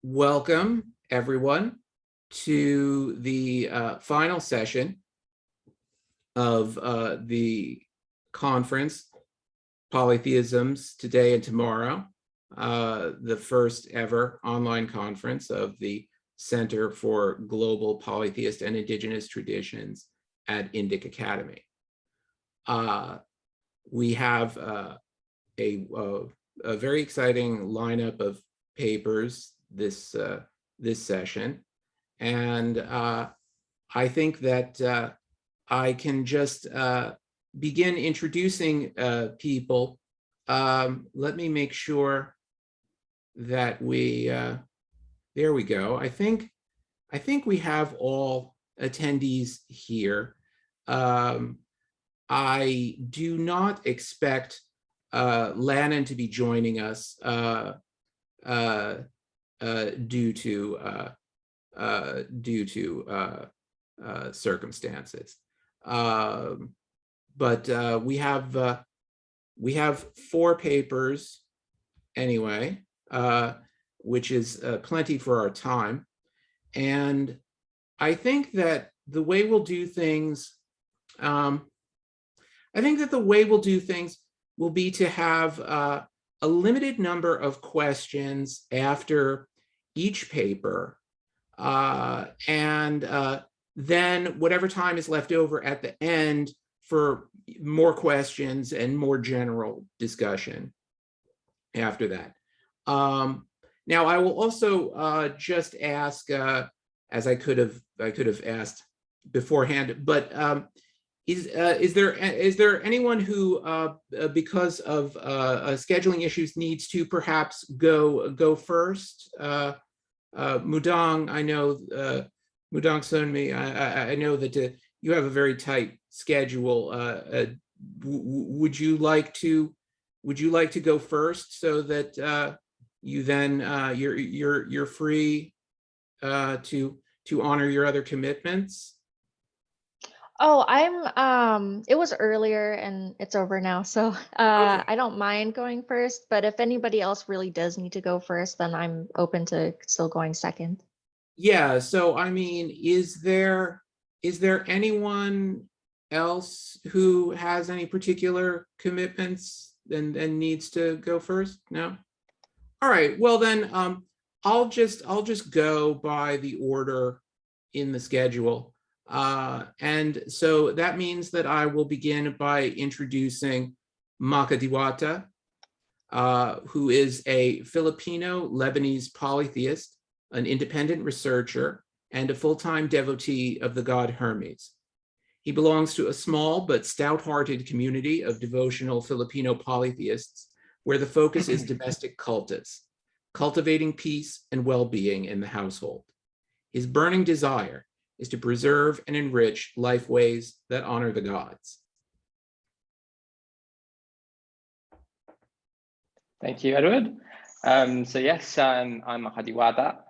Welcome, everyone, to the final session of the conference, Polytheisms Today and Tomorrow, the first ever online conference of the Center for Global Polytheist and Indigenous Traditions at Indic Academy. We have a very exciting lineup of papers this session, and I think that I can just begin introducing people. Let me make sure that we there we go. I think we have all attendees here. I do not expect Lannon to be joining us due to circumstances, but we have 4 papers anyway, which is plenty for our time. And I think that the way we'll do things, will be to have a limited number of questions after each paper, and then whatever time is left over at the end for more questions and more general discussion after that. Now, I will also just ask, as I could have asked beforehand, but is there anyone who, because of scheduling issues, needs to perhaps go first? Mudong, I know, Mudong Sunmi, I know that you have a very tight schedule. Would you like to go first so that you then you're free to honor your other commitments? Oh, it was earlier and it's over now, so okay. I don't mind going first, but if anybody else really does need to go first, then I'm open to still going second. Yeah, so I mean, is there anyone else who has any particular commitments and needs to go first? No? All right, well then I'll just go by the order in the schedule. And so that means that I will begin by introducing Makadiwata, who is a Filipino Lebanese polytheist, an independent researcher, and a full-time devotee of the god Hermes. He belongs to a small but stout-hearted community of devotional Filipino polytheists, where the focus is domestic cultus, cultivating peace and well-being in the household. His burning desire is to preserve and enrich life ways that honor the gods. Thank you, Edward. So yes, I'm Makadiwata.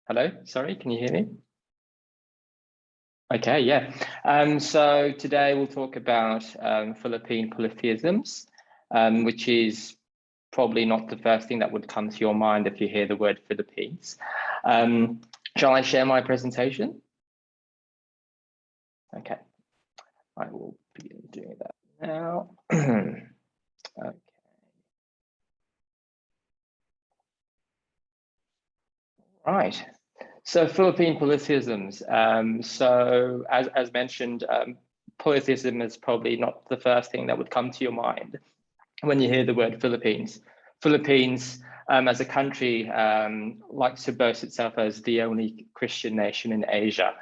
Hello, sorry, can you hear me? Okay, yeah. So today we'll talk about Philippine polytheisms, which is probably not the first thing that would come to your mind if you hear the word Philippines. Shall I share my presentation? Okay, I will begin doing that now. Okay. Right, so Philippine polytheisms. So as mentioned, polytheism is probably not the first thing that would come to your mind when you hear the word Philippines. Philippines, as a country, likes to boast itself as the only Christian nation in Asia.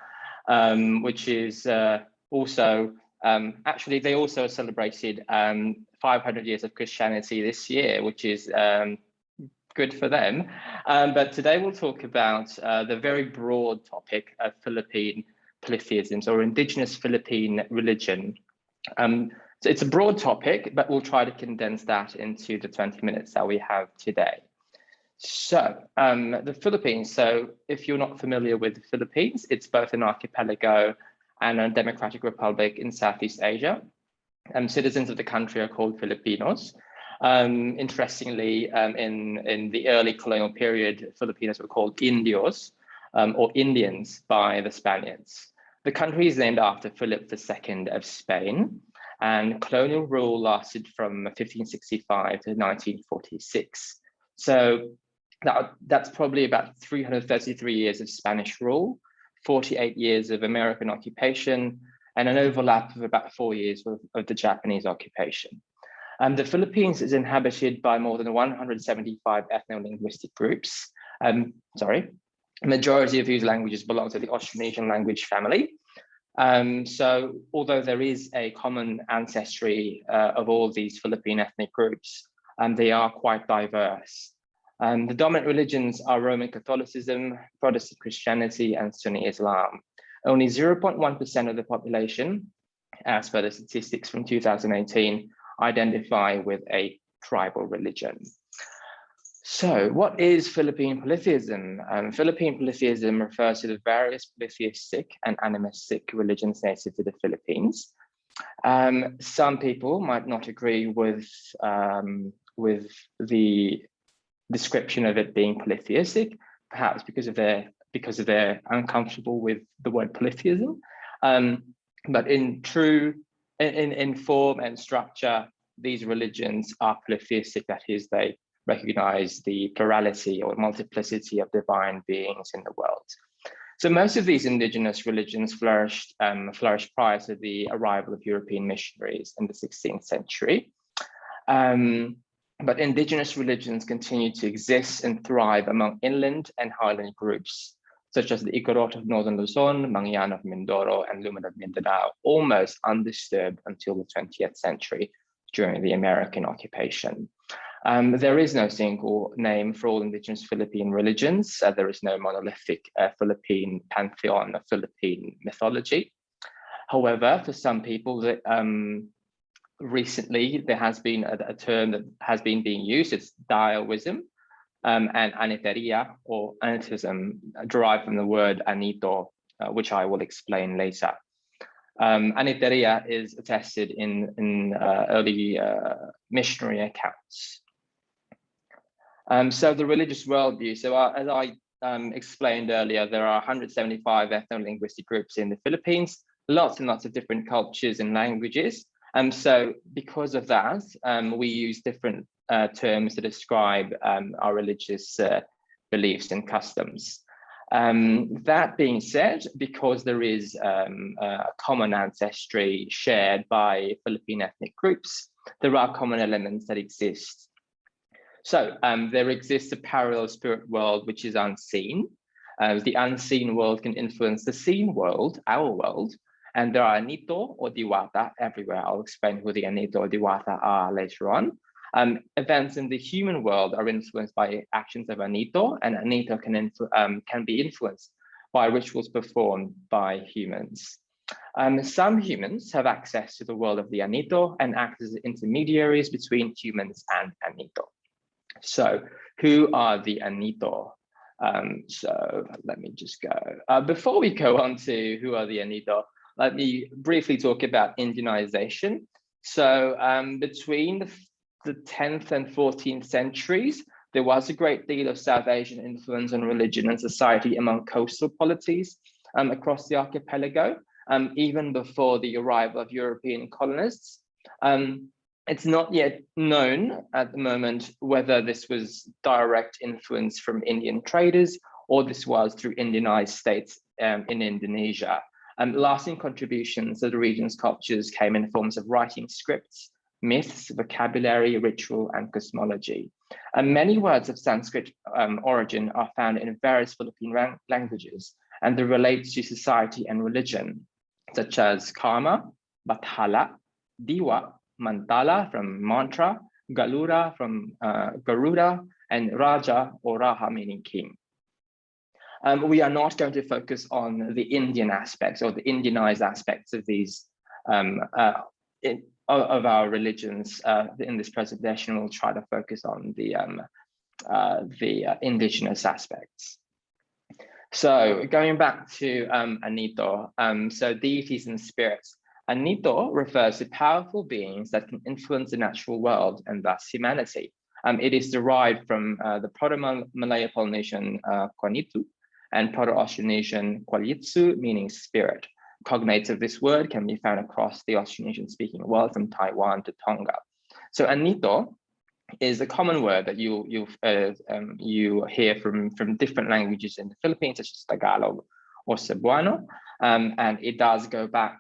Which is also, actually, they also celebrated 500 years of Christianity this year, which is good for them. But today we'll talk about the very broad topic of Philippine polytheisms, or indigenous Philippine religion. So it's a broad topic, but we'll try to condense that into the 20 minutes that we have today. So the Philippines, so if you're not familiar with the Philippines, it's both an archipelago and a democratic republic in Southeast Asia. Citizens of the country are called Filipinos. Interestingly, in the early colonial period, Filipinos were called Indios, or Indians, by the Spaniards. The country is named after Philip II of Spain, and colonial rule lasted from 1565 to 1946. So that's probably about 333 years of Spanish rule, 48 years of American occupation, and an overlap of about 4 years of the Japanese occupation. The Philippines is inhabited by more than 175 ethno-linguistic groups. Majority of whose languages belong to the Austronesian language family. So although there is a common ancestry of all these Philippine ethnic groups, they are quite diverse. The dominant religions are Roman Catholicism, Protestant Christianity, and Sunni Islam. Only 0.1% of the population, as per the statistics from 2018, identify with a tribal religion. So what is Philippine polytheism? Philippine polytheism refers to the various polytheistic and animistic religions native to the Philippines. Some people might not agree with the description of it being polytheistic, perhaps because they're uncomfortable with the word polytheism. But in form and structure, these religions are polytheistic. That is, they recognize the plurality or multiplicity of divine beings in the world. So most of these indigenous religions flourished prior to the arrival of European missionaries in the 16th century. But indigenous religions continue to exist and thrive among inland and highland groups, such as the Igorot of Northern Luzon, Mangyan of Mindoro, and Lumen of Mindanao, almost undisturbed until the 20th century during the American occupation. There is no single name for all indigenous Philippine religions. There is no monolithic Philippine pantheon of Philippine mythology. However, for some people, recently there has been a term that has been being used. It's Daoism and Aniteria or Anitism, derived from the word Anito, which I will explain later. Aniteria is attested in early missionary accounts. So the religious worldview. So as I explained earlier, there are 175 ethno-linguistic groups in the Philippines, lots and lots of different cultures and languages. So because of that, we use different terms to describe our religious beliefs and customs. That being said, because there is a common ancestry shared by Philippine ethnic groups, there are common elements that exist. So there exists a parallel spirit world which is unseen. The unseen world can influence the seen world, our world, and there are Anito or Diwata everywhere. I'll explain who the Anito or Diwata are later on. Events in the human world are influenced by actions of Anito, and Anito can be influenced by rituals performed by humans. Some humans have access to the world of the Anito and act as intermediaries between humans and Anito. So who are the Anito? So let me just go. Before we go on to who are the Anito, let me briefly talk about Indianisation. So between the 10th and 14th centuries, there was a great deal of South Asian influence on religion and society among coastal polities across the archipelago, even before the arrival of European colonists. It's not yet known at the moment whether this was direct influence from Indian traders or this was through Indianized states in Indonesia. Lasting contributions to the region's cultures came in forms of writing scripts, myths, vocabulary, ritual, and cosmology. Many words of Sanskrit origin are found in various Philippine languages, and they relate to society and religion, such as karma, bathala, diwa, mantala from mantra, galura from Garuda, and raja or raha meaning king. We are not going to focus on the Indian aspects or the Indianized aspects of these of our religions in this presentation. We'll try to focus on the indigenous aspects. So going back to Anito, so deities and spirits. Anito refers to powerful beings that can influence the natural world and thus humanity. It is derived from the Proto-Malay Polynesian Kwanitu and Proto-Austronesian Kwalitsu, meaning spirit. Cognates of this word can be found across the Austronesian-speaking world from Taiwan to Tonga. So Anito is a common word that you hear from different languages in the Philippines, such as Tagalog or Cebuano, and it does go back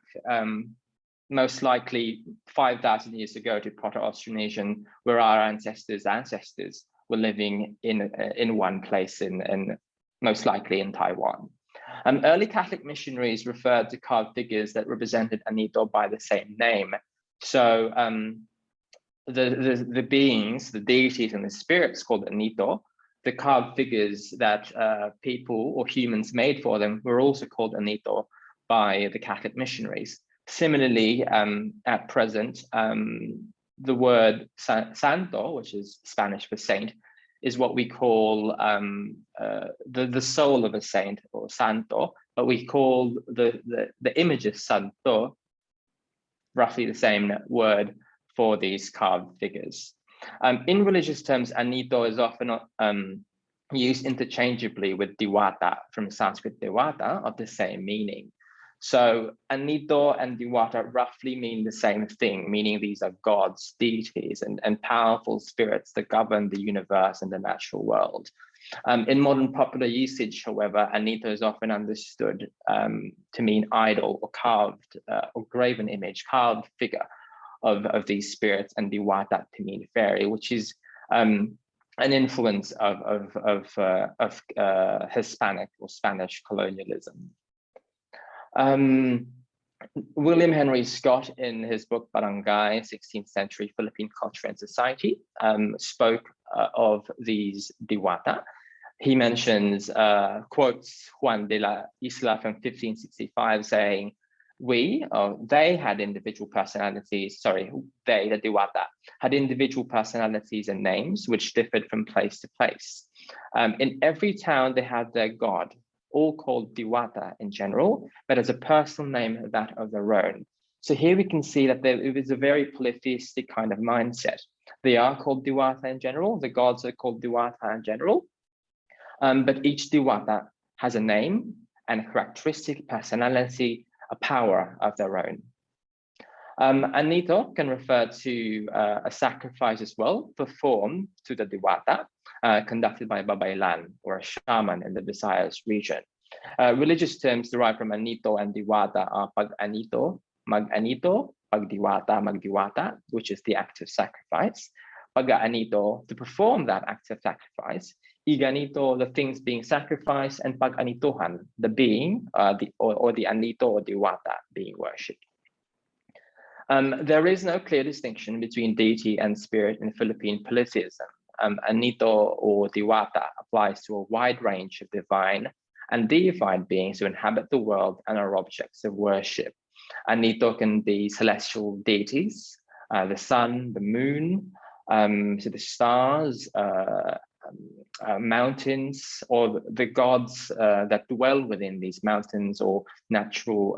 most likely 5,000 years ago to Proto-Austronesian, where our ancestors were living in one place, in most likely in Taiwan. Early Catholic missionaries referred to carved figures that represented Anito by the same name. So the beings, the deities and the spirits called Anito, the carved figures that people or humans made for them were also called Anito by the Catholic missionaries. Similarly, at present, the word santo, which is Spanish for saint, is what we call the soul of a saint, or santo, but we call the images santo, roughly the same word for these carved figures. In religious terms, Anito is often used interchangeably with Diwata from Sanskrit Dewata, of the same meaning. So Anito and Diwata roughly mean the same thing, meaning these are gods, deities, and powerful spirits that govern the universe and the natural world. In modern popular usage, however, Anito is often understood to mean idol or carved or graven image, carved figure of these spirits, and Diwata to mean fairy, which is an influence of Hispanic or Spanish colonialism. William Henry Scott, in his book Barangay, 16th Century Philippine Culture and Society, spoke of these Diwata. He mentions, quotes Juan de la Isla from 1565 saying, they had individual personalities, they, the Diwata, had individual personalities and names which differed from place to place. In every town they had their god, all called Diwata in general, but as a personal name, that of their own. So here we can see that it was a very polytheistic kind of mindset. They are called Diwata in general, the gods are called Diwata in general, but each Diwata has a name and a characteristic, personality, a power of their own. Anito can refer to a sacrifice as well, performed to the Diwata, conducted by a babaylan, or a shaman in the Visayas region. Religious terms derived from Anito and Diwata are pag-anito, mag-anito, pag-diwata, mag-diwata, which is the act of sacrifice. Pag-anito, to perform that act of sacrifice. Iganito, the things being sacrificed, and pag-anitohan, the being, the anito or Diwata being worshipped. There is no clear distinction between deity and spirit in Philippine polytheism. Anito or Diwata applies to a wide range of divine and deified beings who inhabit the world and are objects of worship. Anito can be celestial deities, the sun, the moon, so the stars, mountains, or the gods that dwell within these mountains or natural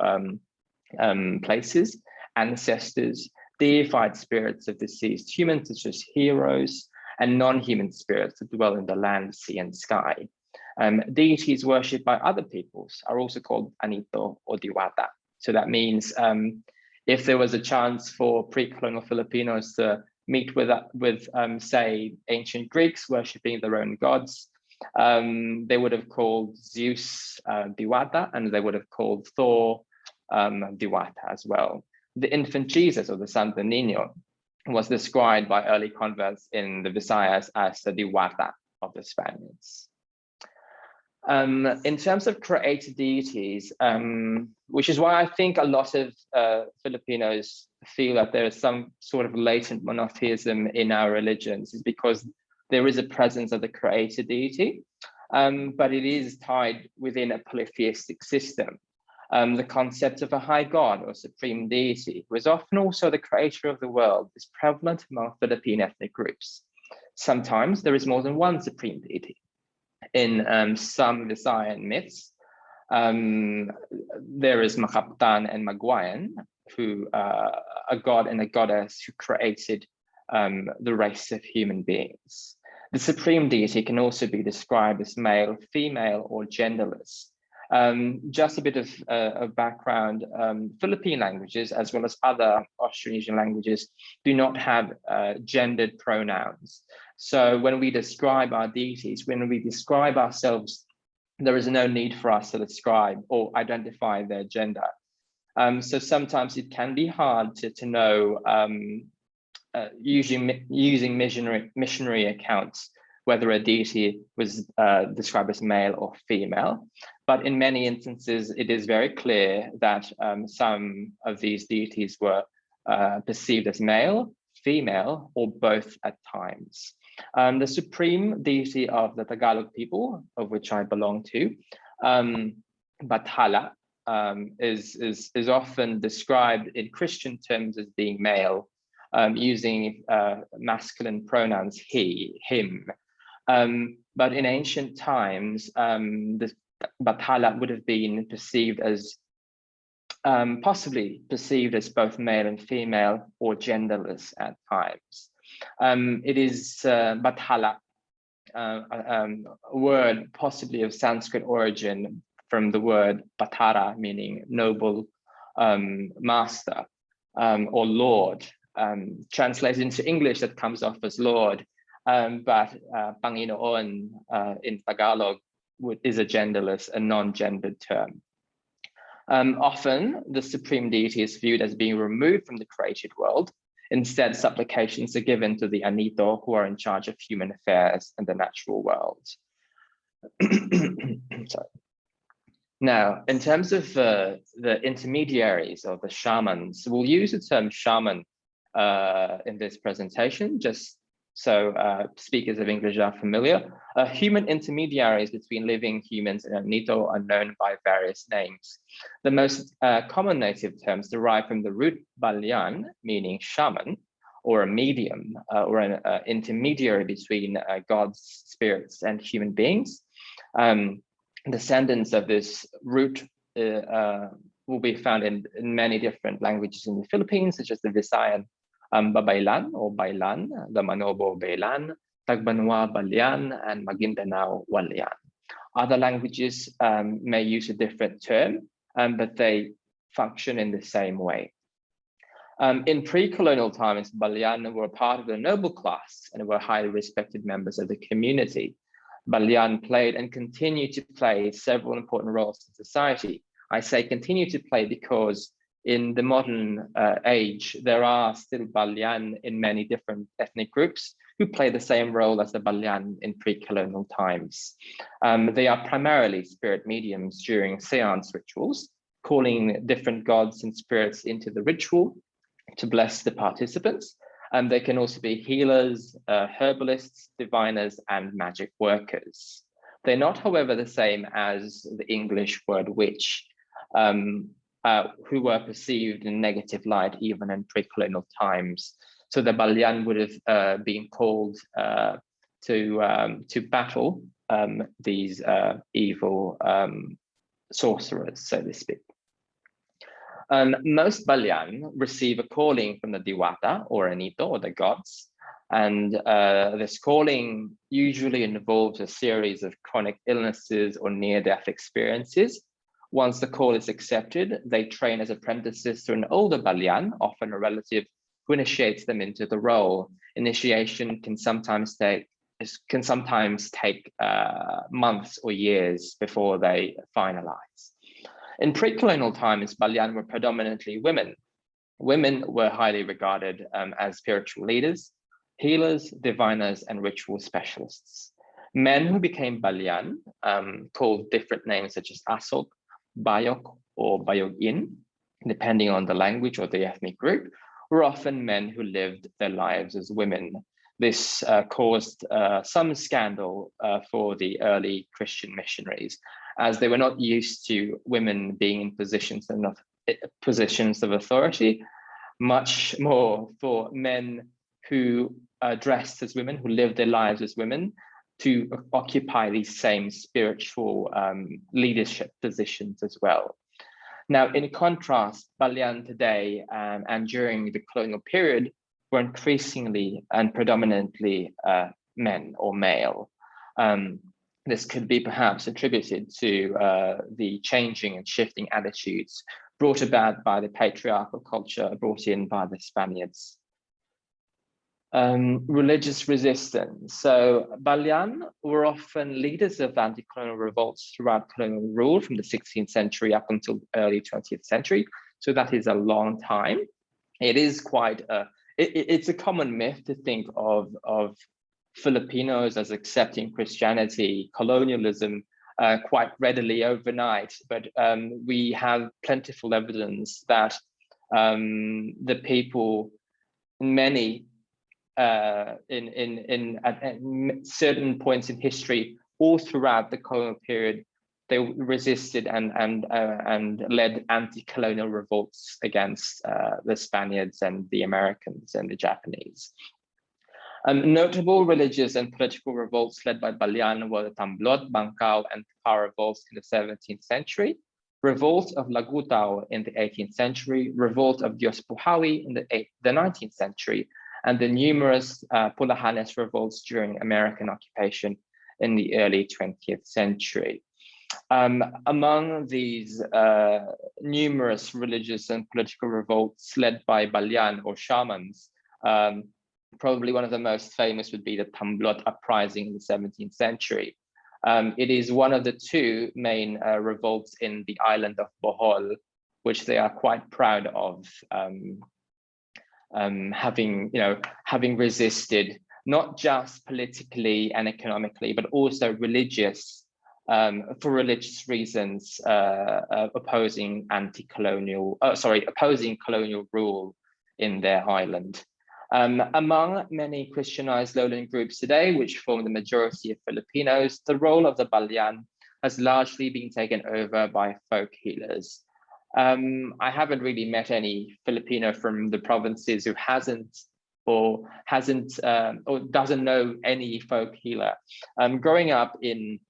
places, ancestors, deified spirits of deceased humans, such as heroes, and non-human spirits that dwell in the land, sea, and sky. Deities worshipped by other peoples are also called Anito or Diwata. So that means if there was a chance for pre-colonial Filipinos to meet with say, ancient Greeks worshipping their own gods, they would have called Zeus Diwata, and they would have called Thor Diwata as well. The infant Jesus, or the Santo Niño, was described by early converts in the Visayas as the Diwata of the Spaniards. In terms of created deities, which is why I think a lot of Filipinos feel that there is some sort of latent monotheism in our religions, is because there is a presence of the created deity, but it is tied within a polytheistic system. The concept of a high god or supreme deity, who is often also the creator of the world, is prevalent among Philippine ethnic groups. Sometimes there is more than one supreme deity. In some Visayan myths, there is Makaptan and Magwayan, a god and a goddess who created the race of human beings. The supreme deity can also be described as male, female, or genderless. Just a bit of background, Philippine languages, as well as other Austronesian languages, do not have gendered pronouns. So when we describe our deities, when we describe ourselves, there is no need for us to describe or identify their gender. So sometimes it can be hard to know, using missionary accounts, whether a deity was described as male or female. But in many instances, it is very clear that some of these deities were perceived as male, female, or both at times. The supreme deity of the Tagalog people, of which I belong to, Bathala, is often described in Christian terms as being male, using masculine pronouns he, him. But in ancient times, the Bathala would have been perceived as, possibly perceived as both male and female, or genderless at times. It is Bathala, a word possibly of Sanskrit origin, from the word Batara, meaning noble master or lord. Translated into English, that comes off as Lord, but Panginoon in Tagalog is a genderless, a non-gendered term. Often, the supreme deity is viewed as being removed from the created world. Instead, supplications are given to the Anito, who are in charge of human affairs and the natural world. Sorry. Now, in terms of the intermediaries or the shamans, we'll use the term shaman in this presentation, just so speakers of English are familiar. Human intermediaries between living humans and Anito are known by various names. The most common native terms derive from the root balyan, meaning shaman, or a medium, or an intermediary between gods, spirits, and human beings. Descendants of this root will be found in many different languages in the Philippines, such as the Visayan Babaylan or Baylan, the Manobo Baylan, Tagbanwa Balyan, and Maguindanao Walyan. Other languages may use a different term, but they function in the same way. In pre-colonial times, Balyan were part of the noble class and were highly respected members of the community. Balyan played and continue to play several important roles in society. I say continue to play because in the modern age, there are still Balyan in many different ethnic groups who play the same role as the Balyan in pre-colonial times. They are primarily spirit mediums during seance rituals, calling different gods and spirits into the ritual to bless the participants. They can also be healers, herbalists, diviners, and magic workers. They're not, however, the same as the English word witch, who were perceived in negative light even in pre-colonial times. So the Balyan would have been called to battle these evil sorcerers, so to speak. Most Balyan receive a calling from the Diwata or Anito or the gods, and this calling usually involves a series of chronic illnesses or near-death experiences. Once the call is accepted, they train as apprentices to an older Balyan, often a relative, who initiates them into the role. Initiation can sometimes take months or years before they finalize. In pre-colonial times, Balyan were predominantly women. Women were highly regarded as spiritual leaders, healers, diviners, and ritual specialists. Men who became Balyan, called different names such as Asok, Bayok, or Bayogin, depending on the language or the ethnic group, were often men who lived their lives as women. This caused some scandal for the early Christian missionaries, as they were not used to women being in positions of authority, much more for men who dressed as women, who lived their lives as women, to occupy these same spiritual leadership positions as well. Now, in contrast, Balian today and during the colonial period were increasingly and predominantly men or male. This could be perhaps attributed to the changing and shifting attitudes brought about by the patriarchal culture brought in by the Spaniards. Religious resistance. So Balian were often leaders of anti-colonial revolts throughout colonial rule from the 16th century up until early 20th century. So that is a long time. It is quite it's a common myth to think of Filipinos as accepting Christianity, colonialism quite readily overnight, but we have plentiful evidence that the people, many at certain points in history, all throughout the colonial period, they resisted and led anti-colonial revolts against the Spaniards and the Americans and the Japanese. Notable religious and political revolts led by Balian were the Tamblot, Bangkao, and Para revolts in the 17th century, revolt of Lagutao in the 18th century, revolt of Dios Puhawi in the 19th century, and the numerous Pulahanes revolts during American occupation in the early 20th century. Among these numerous religious and political revolts led by Balian or shamans, probably one of the most famous would be the Tamblot uprising in the 17th century. It is one of the two main revolts in the island of Bohol, which they are quite proud of, having resisted not just politically and economically, but also for religious reasons, opposing colonial rule in their island. Among many Christianized lowland groups today, which form the majority of Filipinos, the role of the Balian has largely been taken over by folk healers. I haven't really met any Filipino from the provinces who doesn't know any folk healer. Growing up in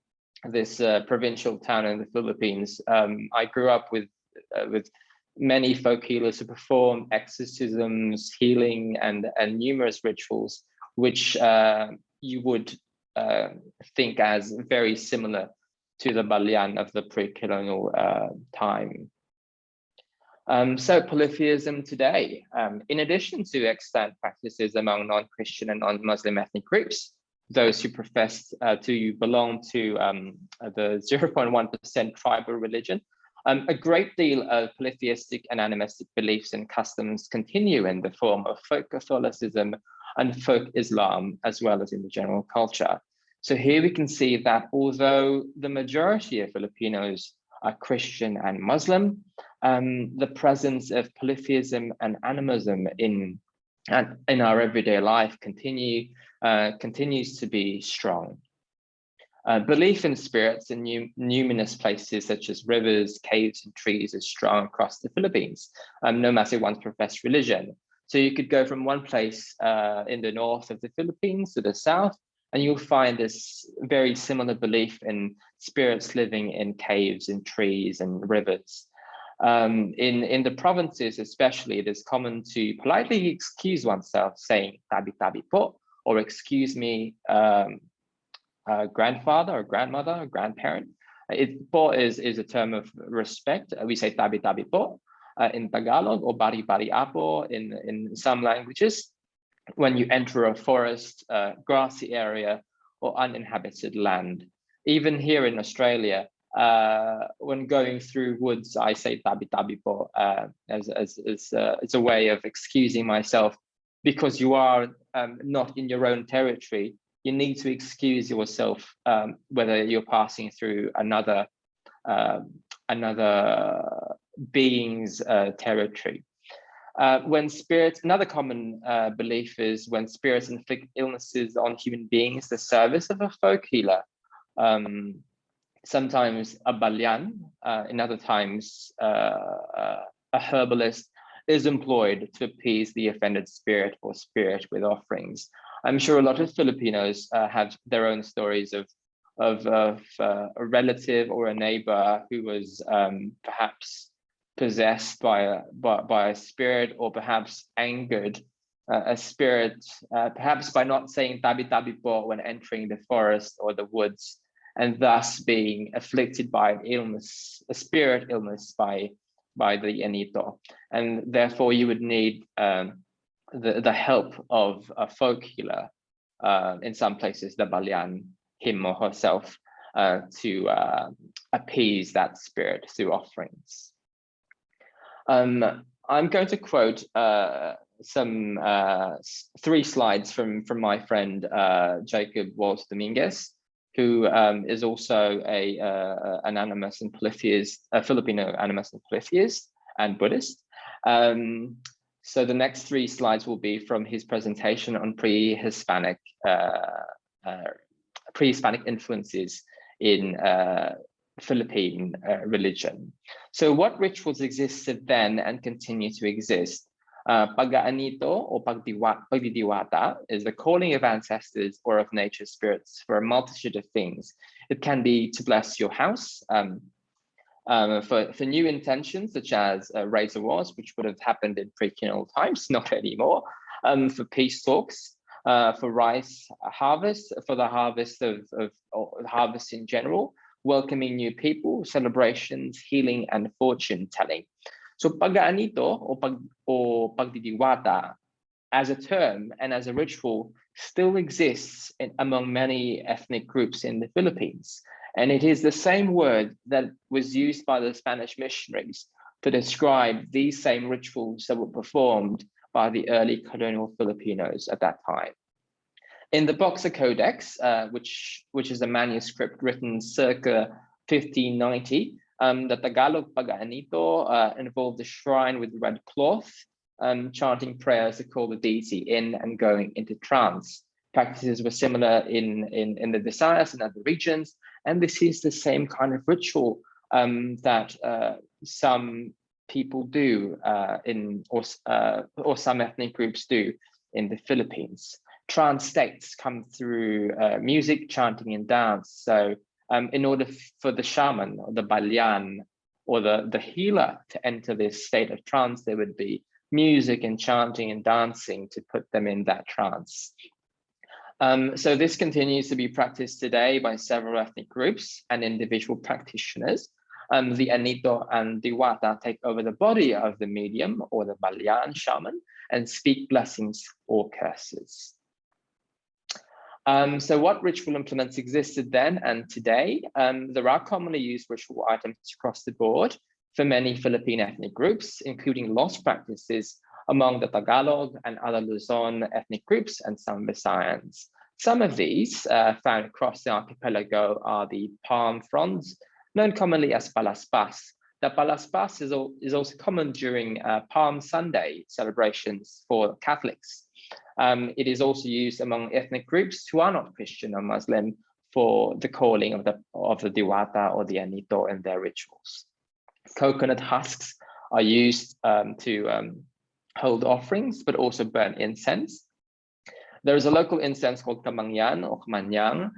this provincial town in the Philippines, I grew up with many folk healers who perform exorcisms, healing, and numerous rituals, which you would think as very similar to the Balian of the pre-colonial time. So polytheism today, in addition to extant practices among non-Christian and non-Muslim ethnic groups, those who profess to belong to the 0.1% tribal religion, a great deal of polytheistic and animistic beliefs and customs continue in the form of folk Catholicism and folk Islam, as well as in the general culture. So here we can see that although the majority of Filipinos are Christian and Muslim, the presence of polytheism and animism in our everyday life continues to be strong. Belief in spirits in numerous places such as rivers, caves, and trees is strong across the Philippines, no matter one's professed religion. So you could go from one place in the north of the Philippines to the south, and you'll find this very similar belief in spirits living in caves, in trees, and rivers. In the provinces especially, it is common to politely excuse oneself saying tabi-tabi po, or excuse me, grandfather or grandmother or grandparent. Po is a term of respect. We say tabi-tabi po in Tagalog, or bari-bari apo in some languages, when you enter a forest, grassy area, or uninhabited land. Even here in Australia, when going through woods, I say tabi-tabi po as it's a way of excusing myself, because you are not in your own territory. You need to excuse yourself whether you're passing through another being's territory. When spirits, another common belief is when spirits inflict illnesses on human beings, the service of a folk healer, sometimes a Balian, in other times a herbalist, is employed to appease the offended spirit or spirit with offerings. I'm sure a lot of Filipinos have their own stories of a relative or a neighbor who was perhaps possessed by a spirit, or perhaps angered a spirit, perhaps by not saying tabi tabi po when entering the forest or the woods, and thus being afflicted by an illness, a spirit illness by the Anito. And therefore you would need the help of a folk healer, in some places the Balyan, him or herself, to appease that spirit through offerings. I'm going to quote some 3 slides from my friend Jacob Walsh Dominguez, who is also an animist and polytheist, a Filipino animist and polytheist and Buddhist. So the next 3 slides will be from his presentation on pre-Hispanic influences in Philippine religion. So what rituals existed then and continue to exist? Pag-aanito or pagdidiwata is the calling of ancestors or of nature spirits for a multitude of things. It can be to bless your house, for new intentions, such as razor wars, which would have happened in pre-colonial times, not anymore, for peace talks, for rice harvest, for the harvest of harvest in general, welcoming new people, celebrations, healing, and fortune telling. So pag-aanito or pagdidiwata as a term and as a ritual still exists among many ethnic groups in the Philippines. And it is the same word that was used by the Spanish missionaries to describe these same rituals that were performed by the early colonial Filipinos at that time. In the Boxer Codex, which is a manuscript written circa 1590, the Tagalog pag-aanito involved a shrine with red cloth, chanting prayers to call the deity in and going into trance. Practices were similar in the Visayas and other regions, and this is the same kind of ritual that some people do or some ethnic groups do in the Philippines. Trance states come through music, chanting, and dance. So in order for the shaman or the Balyan or the healer to enter this state of trance, there would be music and chanting and dancing to put them in that trance. So this continues to be practiced today by several ethnic groups and individual practitioners. The Anito and Diwata take over the body of the medium or the Balyan shaman and speak blessings or curses. So what ritual implements existed then and today? There are commonly used ritual items across the board for many Philippine ethnic groups, including lost practices among the Tagalog and other Luzon ethnic groups and some Visayans. Some of these found across the archipelago are the palm fronds, known commonly as palaspas. The palaspas is also common during Palm Sunday celebrations for Catholics. It is also used among ethnic groups who are not Christian or Muslim for the calling of the Diwata or the Anito in their rituals. Coconut husks are used to hold offerings, but also burn incense. There is a local incense called kamangyan or kamanyang,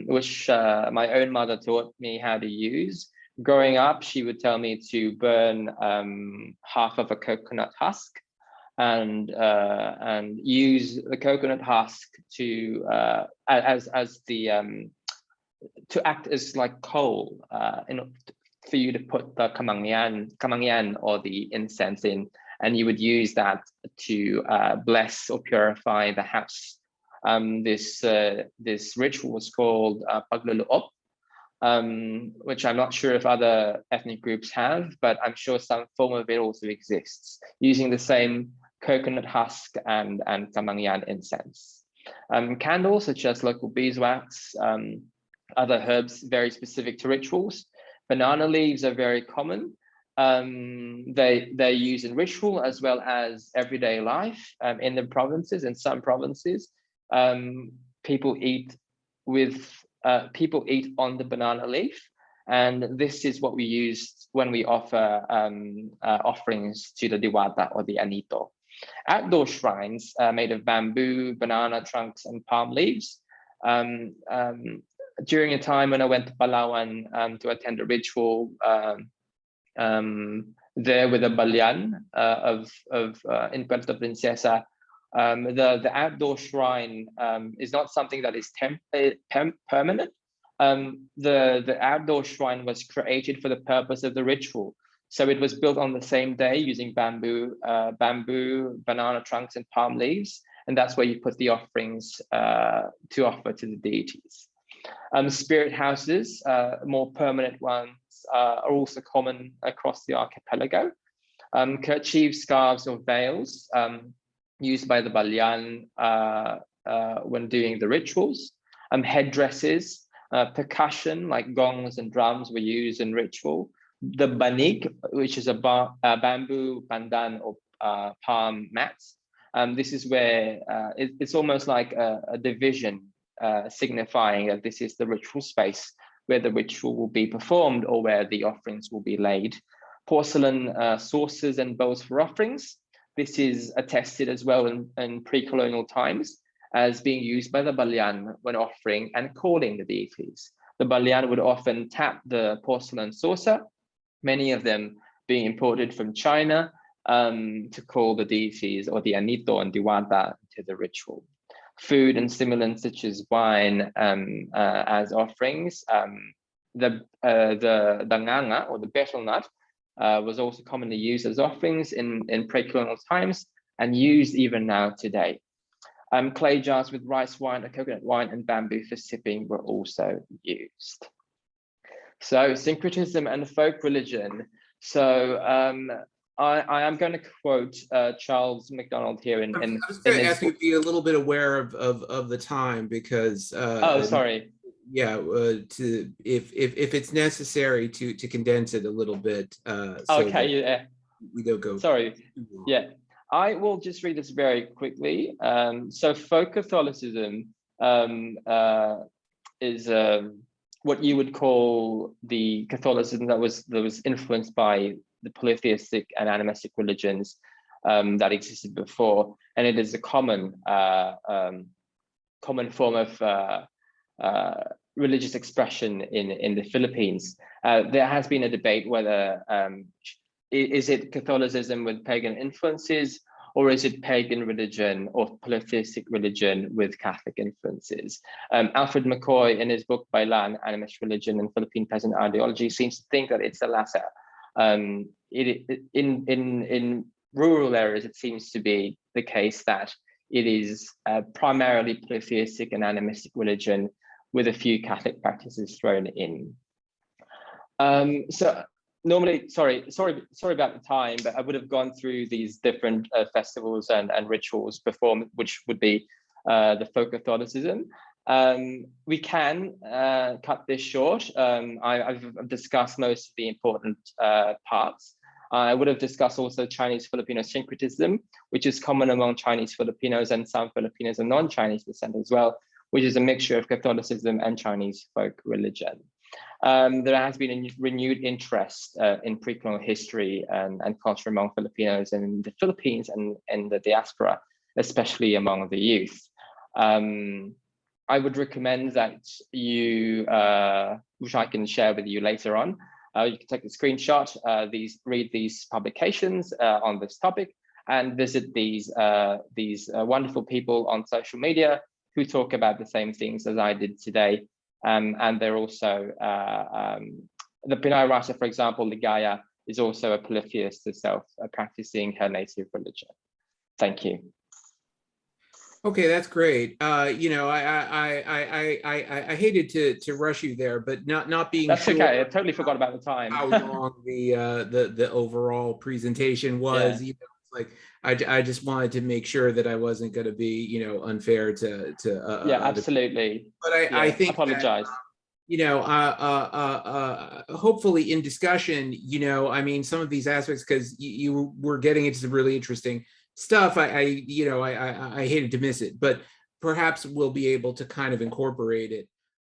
which my own mother taught me how to use. Growing up, she would tell me to burn half of a coconut husk and use the coconut husk to to act as like coal for you to put the kamangyan or the incense in, and you would use that to bless or purify the house. This ritual was called pagluluop, which I'm not sure if other ethnic groups have, but I'm sure some form of it also exists, using the same coconut husk and kamangyan incense. Candles such as local beeswax, other herbs very specific to rituals. Banana leaves are very common. They're used in ritual as well as everyday life in the provinces. In some provinces, people eat on the banana leaf, and this is what we use when we offer offerings to the Diwata or the Anito. Outdoor shrines made of bamboo, banana trunks, and palm leaves. During a time when I went to Palawan to attend a ritual there with a balyan in Puerto Princesa. The outdoor shrine is not something that is permanent. The outdoor shrine was created for the purpose of the ritual. So it was built on the same day using bamboo, banana trunks, and palm leaves. And that's where you put the offerings to offer to the deities. Spirit houses, more permanent ones, are also common across the archipelago. Kerchiefs, scarves, or veils used by the balyan when doing the rituals. Headdresses, percussion like gongs and drums were used in ritual. The banig, which is a bamboo pandan or palm mats. This is where it's almost like a division signifying that this is the ritual space where the ritual will be performed or where the offerings will be laid. Porcelain saucers and bowls for offerings. This is attested as well in pre-colonial times as being used by the balyan when offering and calling the deities. The balyan would often tap the porcelain saucer, many of them being imported from China, to call the deities or the Anito and Diwata to the ritual. Food and stimulants such as wine as offerings. The danganga or the betel nut was also commonly used as offerings in pre-colonial times and used even now today. Clay jars with rice wine, coconut wine, and bamboo for sipping were also used. So syncretism and folk religion. So I am going to quote Charles MacDonald here in I was going to ask you to be a little bit aware of the time because oh, sorry. Yeah, to if it's necessary to condense it a little bit. So okay, yeah. We don't go. Sorry, yeah. I will just read this very quickly. So folk Catholicism is what you would call the Catholicism that was influenced by the polytheistic and animistic religions that existed before, and it is a common form of religious expression in the Philippines. There has been a debate whether is it Catholicism with pagan influences, or is it pagan religion or polytheistic religion with Catholic influences? Alfred McCoy, in his book Bailan, Animist Religion and Philippine Peasant Ideology, seems to think that it's the latter. In rural areas, it seems to be the case that it is primarily polytheistic and animistic religion with a few Catholic practices thrown in. So normally, sorry about the time, but I would have gone through these different festivals and rituals before, which would be the folk Catholicism. We can cut this short. I've discussed most of the important parts. I would have discussed also Chinese Filipino syncretism, which is common among Chinese Filipinos and some Filipinos of non-Chinese descent as well, which is a mixture of Catholicism and Chinese folk religion. There has been a renewed interest in pre-colonial history and culture among Filipinos in the Philippines and the diaspora, especially among the youth. I would recommend that you, which I can share with you later on, you can take a screenshot, read these publications on this topic, and visit these wonderful people on social media who talk about the same things as I did today. And they're also, the Pinay writer, for example, Ligaya, is also a polytheist herself, practicing her native religion. Thank you. Okay, that's great. You know, I hated to rush you there, but not being that's sure okay. I totally forgot about the time. How long the overall presentation was. Yeah. You know, it's like I just wanted to make sure that I wasn't going to be, you know, unfair to yeah, absolutely. But I think apologize. That, you know, hopefully in discussion, you know, I mean, some of these aspects, because you were getting into some really interesting stuff. I hated to miss it, but perhaps we'll be able to kind of incorporate it